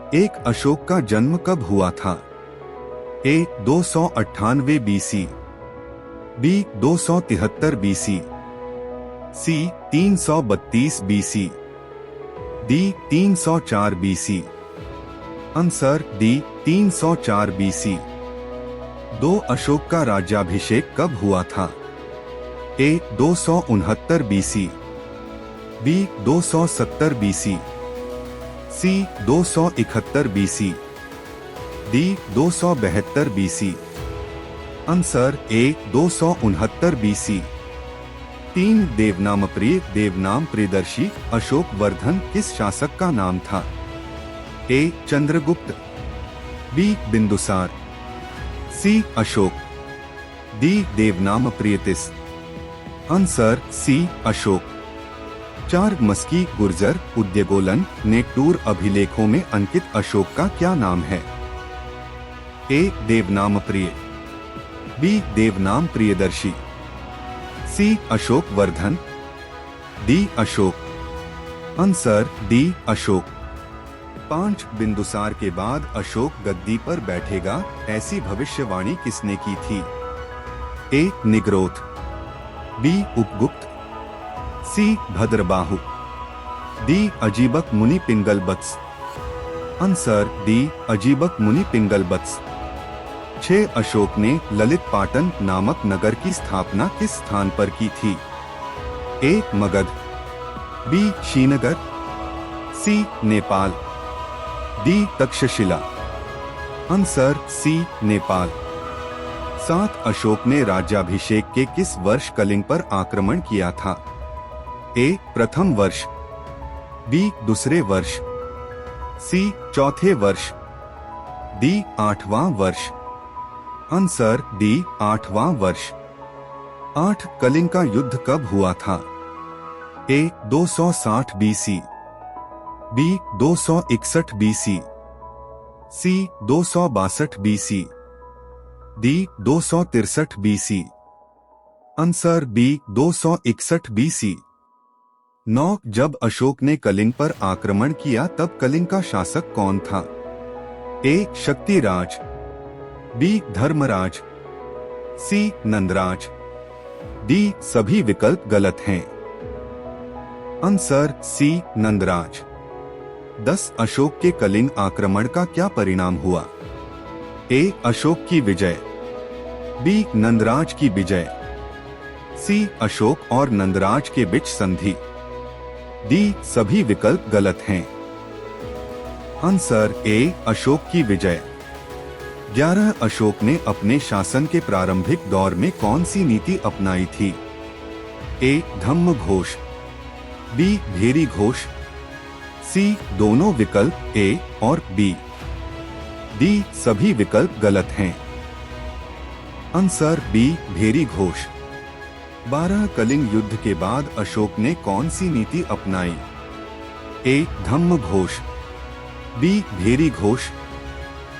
एक अशोक का जन्म कब हुआ था? A 298 BC, B 273 BC, C 332 BC, D 304 BC. Answer D 304 BC. दो अशोक का राज्याभिषेक कब हुआ था? A 269 BC, B 270 BC, C 271 BC, D 272 BC. Answer A 269 BC. तीन देवनाम प्रियदर्शी अशोक वर्धन किस शासक का नाम था? A Chandragupta, B Bindusara, C Ashoka, D Devanam Priyatis. Answer C Ashoka. चार मस्की, गुर्जर, उद्यगोलन, नेटूर अभिलेखों में अंकित अशोक का क्या नाम है? A Devanam Priya, B Devanam Priyadarshi, C Ashoka Vardhan, D Ashoka. Answer D Ashoka. 5 Bindusara के बाद अशोक गद्दी पर बैठेगा, ऐसी भविष्यवाणी किसने की थी? ए Nigrodha, B Upagupta, C Bhadrabahu, D अजीबक मुनि पिंगलबत्स। आंसर डी अजीबक मुनि पिंगलबत्स। 6 अशोक ने ललित पाटन नामक नगर की स्थापना किस स्थान पर की थी? A Magadha, B Srinagar, C Nepal, D Taxila. Answer C Nepal. 7 Ashoka ने राज्याभिषेक के किस वर्ष कलिंग पर आक्रमण किया था? ए प्रथम वर्ष, बी दूसरे वर्ष, सी चौथे वर्ष, डी 8वां वर्ष। आंसर डी 8वां वर्ष। 8 कलिंग का युद्ध कब हुआ था? A 260 BC, B 261 BC, C 262 BC, D 263 BC. Answer B 261 BC. 9 जब अशोक ने कलिंग पर आक्रमण किया तब कलिंग का शासक कौन था? ए शक्तिराज, बी धर्मराज, सी नंदराज, डी सभी विकल्प गलत हैं। Answer C Nandraj. 10 अशोक के कलिंग आक्रमण का क्या परिणाम हुआ? ए अशोक की विजय, बी नंदराज की विजय, सी अशोक और नंदराज के बीच संधि, डी सभी विकल्प गलत हैं। आंसर ए अशोक की विजय। 11 अशोक ने अपने शासन के प्रारंभिक दौर में कौन सी नीति अपनाई थी? ए धम्म घोष, बी भेरी घोष, सी दोनों विकल्प ए और बी, डी सभी विकल्प गलत हैं। Answer B Bheri Ghosh. 12 कलिंग युद्ध के बाद अशोक ने कौन सी नीति अपनाई? A Dhamma Ghosh, B Bheri Ghosh,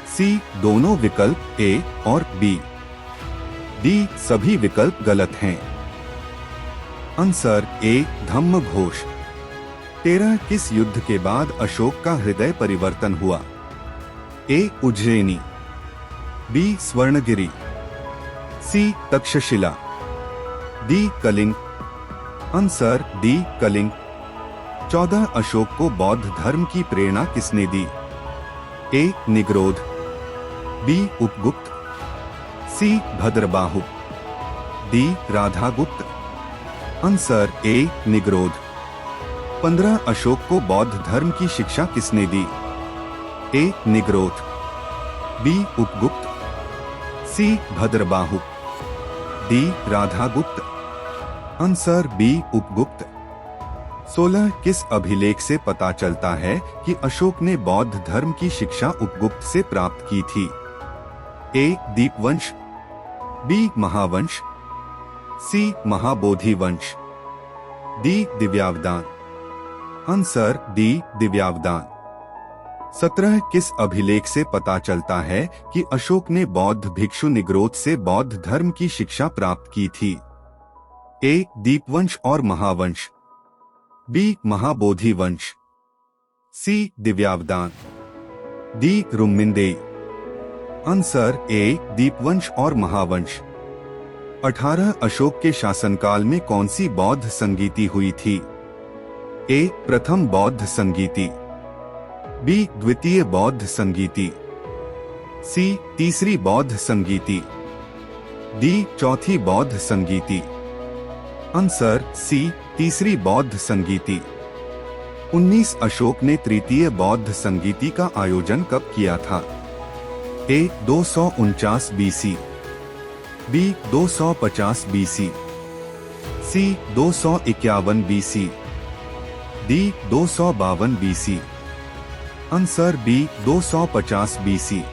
C दोनों विकल्प ए और बी, डी सभी विकल्प गलत हैं। Answer A Dhamma Ghosh. 13 किस युद्ध के बाद अशोक का हृदय परिवर्तन हुआ? A Ujjaini, B Suvarnagiri, C Taxila, D Kalinga. Answer D Kalinga. 14 Ashoka को बौद्ध धर्म की प्रेरणा किसने दी? A Nigrodha, B Upagupta, C Bhadrabahu, D Radhagupta. Answer A Nigrodha. 15 Ashoka को बौद्ध धर्म की शिक्षा किसने दी? A Nigrodha, B Upagupta, C Bhadrabahu, D Radhagupta. Answer B Upagupta. 16 किस अभिलेख से पता चलता है कि अशोक ने बौद्ध धर्म की शिक्षा उपगुप्त से प्राप्त की थी? ए दीपवंश, बी महावंश, सी महाबोधि वंश, D Divyavadana. Answer D Divyavadana. 17 किस अभिलेख से पता चलता है कि अशोक ने बौद्ध भिक्षु निग्रोध से बौद्ध धर्म की शिक्षा प्राप्त की थी? ए दीपवंश और Mahavamsa, B Mahabodhi Vamsa, C Divyavadana. D Rummindei. Answer A Dipavamsa और महावंश। 18 अशोक के शासनकाल में कौन सी बौद्ध संगीति हुई थी? ए प्रथम बौद्ध संगीति, बी द्वितीय बौद्ध संगीति, सी तीसरी बौद्ध संगीति, डी चौथी बौद्ध संगीति। आंसर सी तीसरी बौद्ध संगीति। 19 अशोक ने तृतीय बौद्ध संगीति का आयोजन कब किया था? A 249 BC, B 250 BC, C 251 BC, D 252 BC. Answer B 250 BC.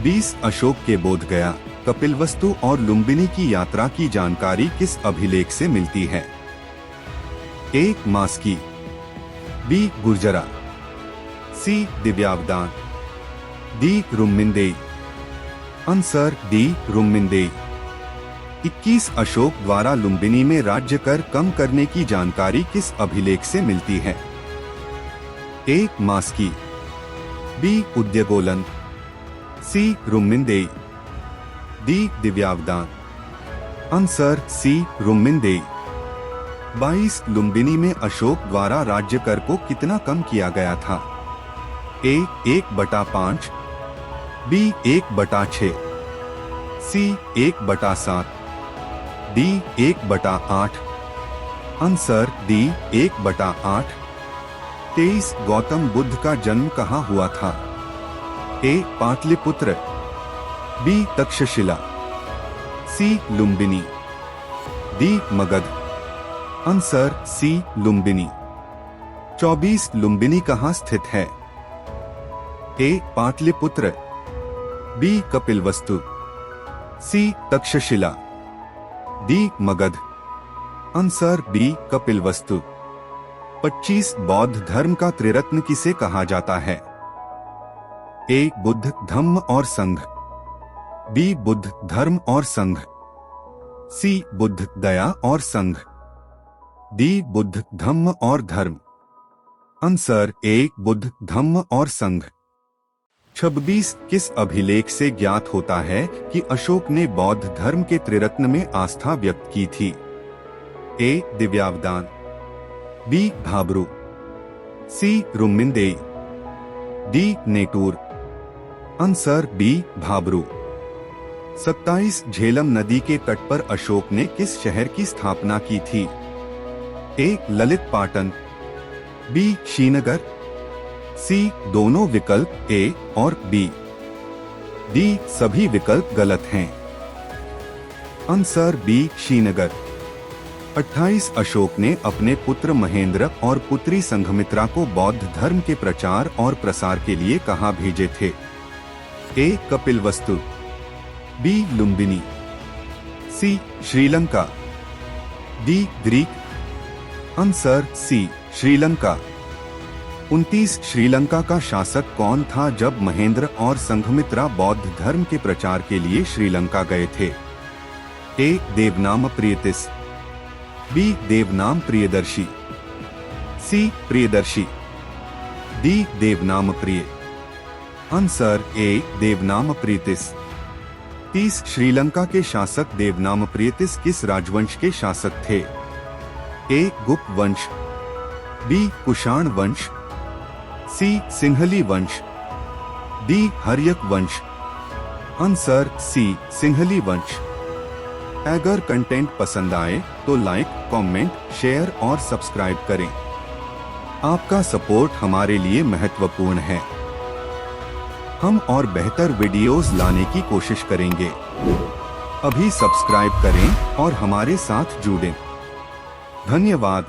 20 Ashoka के बोधगया, कपिलवस्तु और लुम्बिनी की यात्रा की जानकारी किस अभिलेख से मिलती है? A Maski, B Gurjara, C Divyavadana, D Rummindei. Answer D Rummindei. 21 Ashoka द्वारा लुम्बिनी में राज्य कर कम करने की जानकारी किस अभिलेख से मिलती है? A Maski, B Udegolam, C Rummindei, D Divyavadana. Answer C Rummindei. 22 Lumbini में अशोक द्वारा राज्य कर को कितना कम किया गया था? A 1/5, B 1/6, C 1/7, D 1/8। Answer D 1/8। 23 Gautam Buddha का जन्म कहाँ हुआ था? A Pataliputra, B Taxila, C Lumbini, D Magadha. Answer C Lumbini. 24 Lumbini कहाँ स्थित है? A Pataliputra, B Kapilavastu, C Taxila, D Magadha. Answer B Kapilavastu. 25 बौद्ध धर्म का त्रिरत्न किसे कहा जाता है? ए बुद्ध, धम्म और संघ, बी बुद्ध, धर्म और संघ, सी बुद्ध, दया और संघ, डी बुद्ध, धम्म और धर्म। आंसर ए बुद्ध, धम्म और संघ। 26 किस अभिलेख से ज्ञात होता है कि अशोक ने बौद्ध धर्म के त्रिरत्न में आस्था व्यक्त की थी? A Divyavadana, B Bhabru, C Rummindei, D Nettur. Answer B Bhabru. 27 Jhelum नदी के तट पर अशोक ने किस शहर की स्थापना की थी? ए ललित पाटन, बी श्रीनगर, सी दोनों विकल्प ए और बी, डी सभी विकल्प गलत हैं। Answer B Srinagar. 28 अशोक ने अपने पुत्र महेंद्र और पुत्री संघमित्रा को बौद्ध धर्म के प्रचार और प्रसार के लिए कहाँ भेजे थे? A Kapilavastu, B Lumbini, C Sri Lanka, D Greek. Answer C Sri Lanka. 29 Sri Lanka का शासक कौन था जब महेंद्र और संघमित्रा बौद्ध धर्म के प्रचार के लिए श्रीलंका गए थे? ए देवनाम प्रियतिस, बी देवनाम प्रियदर्शी, सी प्रियदर्शी, डी देवनाम प्रिय। Answer A देवनाम प्रियतिस। 30 श्रीलंका के शासक देवनाम प्रियतिस किस राजवंश के शासक थे? ए गुप्त वंश, बी कुषाण वंश, सी सिंहली वंश, डी हर्यक वंश। आंसर सी सिंहली वंश। अगर कंटेंट पसंद आए तो लाइक, कमेंट, शेयर और सब्सक्राइब करें। आपका सपोर्ट हमारे लिए महत्वपूर्ण है। हम और बेहतर वीडियोस लाने की कोशिश करेंगे। अभी सब्सक्राइब करें और हमारे साथ जुड़ें। धन्यवाद।